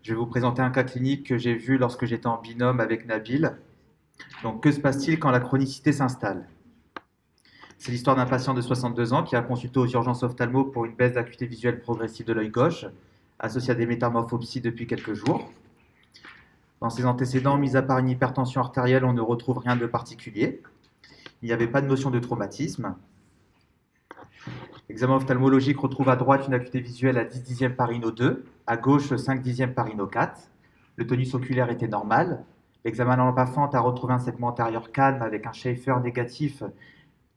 Je vais vous présenter un cas clinique que j'ai vu lorsque j'étais en binôme avec Nabil. Donc, que se passe-t-il quand la chronicité s'installe? C'est l'histoire d'un patient de 62 ans qui a consulté aux urgences ophtalmo pour une baisse d'acuité visuelle progressive de l'œil gauche, associée à des métamorphopsies depuis quelques jours. Dans ses antécédents, mis à part une hypertension artérielle, on ne retrouve rien de particulier. Il n'y avait pas de notion de traumatisme. L'examen ophtalmologique retrouve à droite une acuité visuelle à 10 dixièmes par Ino 2, à gauche 5 dixièmes par Ino 4. Le tonus oculaire était normal. L'examen à lampe à fente a retrouvé un segment antérieur calme avec un Schaeffer négatif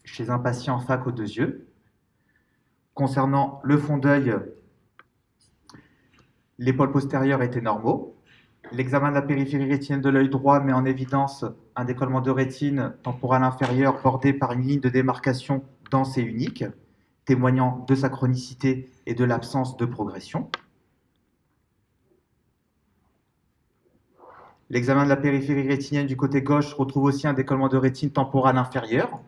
chez un patient FAC aux deux yeux. Concernant le fond d'œil, les pôles postérieurs étaient normaux. L'examen de la périphérie rétinienne de l'œil droit met en évidence un décollement de rétine temporale inférieure bordé par une ligne de démarcation dense et unique, témoignant de sa chronicité et de l'absence de progression. L'examen de la périphérie rétinienne du côté gauche retrouve aussi un décollement de rétine temporale inférieure,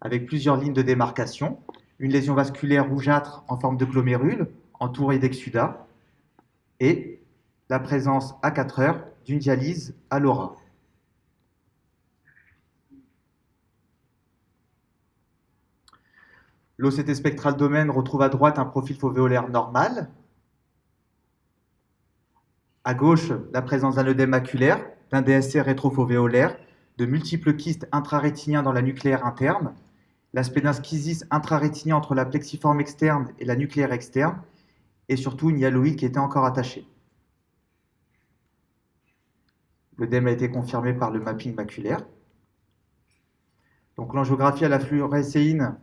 avec plusieurs lignes de démarcation, une lésion vasculaire rougeâtre en forme de glomérule, entourée d'exsudat, et la présence à 4 heures d'une dialyse à l'aura. L'OCT spectral domaine retrouve à droite un profil fovéolaire normal. À gauche, la présence d'un œdème maculaire, d'un DSC rétrofovéolaire, de multiples kystes intrarétiniens dans la nucléaire interne, l'aspect d'un schisis intrarétinien entre la plexiforme externe et la nucléaire externe, et surtout une hyaloïde qui était encore attachée. L'œdème a été confirmé par le mapping maculaire. Donc l'angiographie à la fluorescéine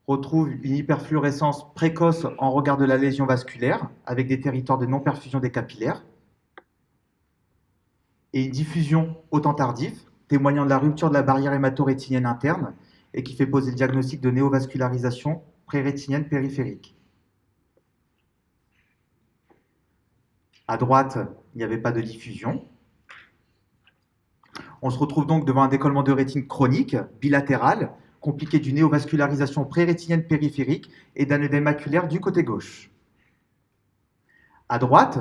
retrouve une hyperfluorescence précoce en regard de la lésion vasculaire, avec des territoires de non-perfusion des capillaires, et une diffusion au temps tardif, témoignant de la rupture de la barrière hémato-rétinienne interne, et qui fait poser le diagnostic de néovascularisation prérétinienne périphérique. À droite, il n'y avait pas de diffusion. On se retrouve donc devant un décollement de rétine chronique, bilatéral, compliqué d'une néovascularisation prérétinienne périphérique et d'un œdème maculaire du côté gauche. À droite,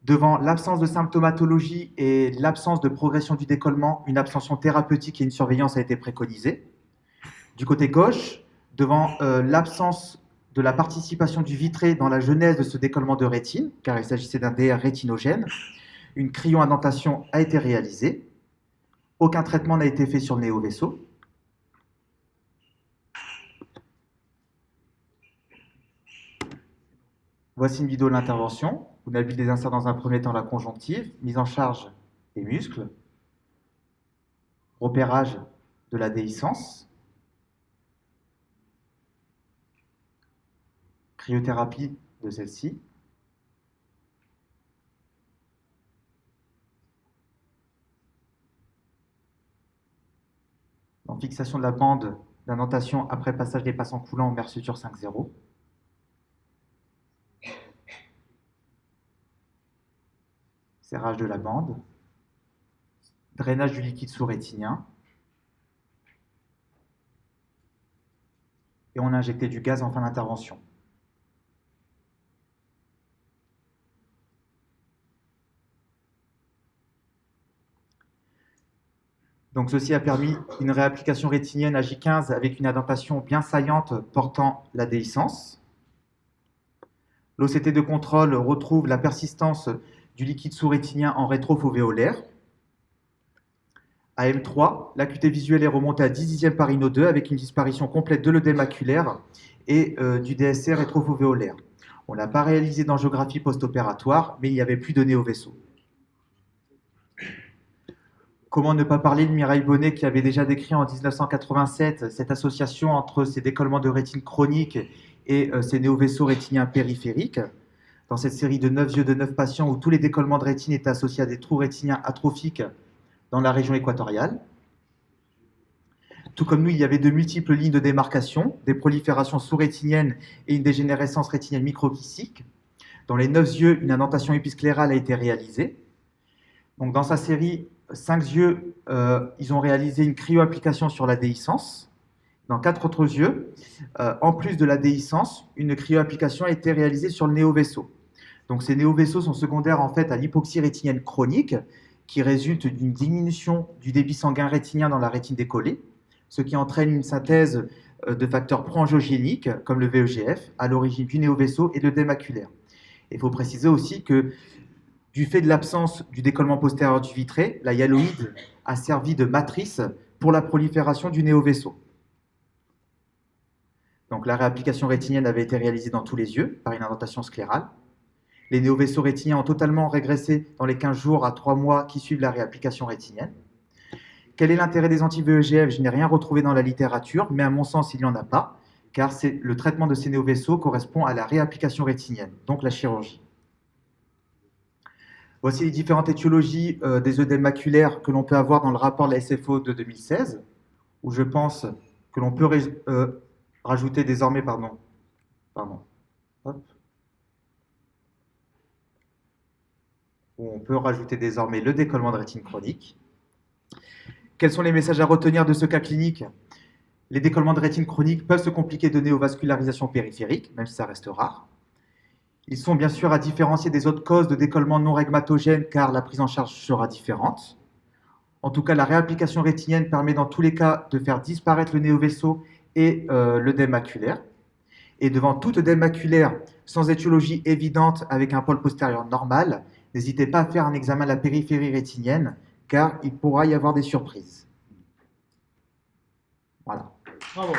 devant l'absence de symptomatologie et l'absence de progression du décollement, une abstention thérapeutique et une surveillance a été préconisée. Du côté gauche, devant l'absence de la participation du vitré dans la genèse de ce décollement de rétine, car il s'agissait d'un DR rétinogène, une cryo-indentation a été réalisée. Aucun traitement n'a été fait sur le néovaisseau. Voici une vidéo de l'intervention. Où Nabil désinsère dans un premier temps la conjonctive, mise en charge des muscles, repérage de la déhiscence, cryothérapie de celle-ci, fixation de la bande d'indentation après passage des passants coulants en Mersuture 5.0. Serrage de la bande, drainage du liquide sous-rétinien, et on a injecté du gaz en fin d'intervention. Donc ceci a permis une réapplication rétinienne à J15 avec une indentation bien saillante portant la déhiscence. L'OCT de contrôle retrouve la persistance du liquide sous-rétinien en rétrofovéolaire. À M3, l'acuité visuelle est remontée à 10 dixièmes par Ino 2 avec une disparition complète de l'œdème maculaire et du DSC rétrofovéolaire. On n'a pas réalisé d'angiographie post-opératoire, mais il n'y avait plus de néovaisseau. Comment ne pas parler de Mireille Bonnet qui avait déjà décrit en 1987 cette association entre ces décollements de rétine chroniques et ces néovaisseaux rétiniens périphériques, dans cette série de 9 yeux de 9 patients où tous les décollements de rétine étaient associés à des trous rétiniens atrophiques dans la région équatoriale. Tout comme nous, il y avait de multiples lignes de démarcation, des proliférations sous-rétiniennes et une dégénérescence rétinienne microkystique. Dans les 9 yeux, une indentation épisclérale a été réalisée. Donc, dans sa série 5 yeux, ils ont réalisé une cryoapplication sur la déhiscence. Dans 4 autres yeux, en plus de la déhiscence, une cryoapplication a été réalisée sur le néovaisseau. Donc ces néovaisseaux sont secondaires en fait à l'hypoxie rétinienne chronique qui résulte d'une diminution du débit sanguin rétinien dans la rétine décollée, ce qui entraîne une synthèse de facteurs pro-angiogéniques comme le VEGF à l'origine du néovaisseau et de l'œdème maculaire. Il faut préciser aussi que du fait de l'absence du décollement postérieur du vitré, la hyaloïde a servi de matrice pour la prolifération du néovaisseau. Donc la réapplication rétinienne avait été réalisée dans tous les yeux par une indentation sclérale. Les néovaisseaux rétiniens ont totalement régressé dans les 15 jours à 3 mois qui suivent la réapplication rétinienne. Quel est l'intérêt des anti-VEGF? Je n'ai rien retrouvé dans la littérature, mais à mon sens, il n'y en a pas, car le traitement de ces néovaisseaux correspond à la réapplication rétinienne, donc la chirurgie. Voici les différentes étiologies des œdèmes maculaires que l'on peut avoir dans le rapport de la SFO de 2016, où je pense que l'on peut rajouter désormais, où on peut rajouter désormais le décollement de rétine chronique. Quels sont les messages à retenir de ce cas clinique? Les décollements de rétine chronique peuvent se compliquer de néovascularisation périphérique, même si ça reste rare. Ils sont bien sûr à différencier des autres causes de décollement non régmatogène, car la prise en charge sera différente. En tout cas, la réapplication rétinienne permet dans tous les cas de faire disparaître le néovaisseau et l'œdème maculaire. Et devant tout œdème maculaire sans étiologie évidente avec un pôle postérieur normal, n'hésitez pas à faire un examen de la périphérie rétinienne, car il pourra y avoir des surprises. Voilà. Bravo.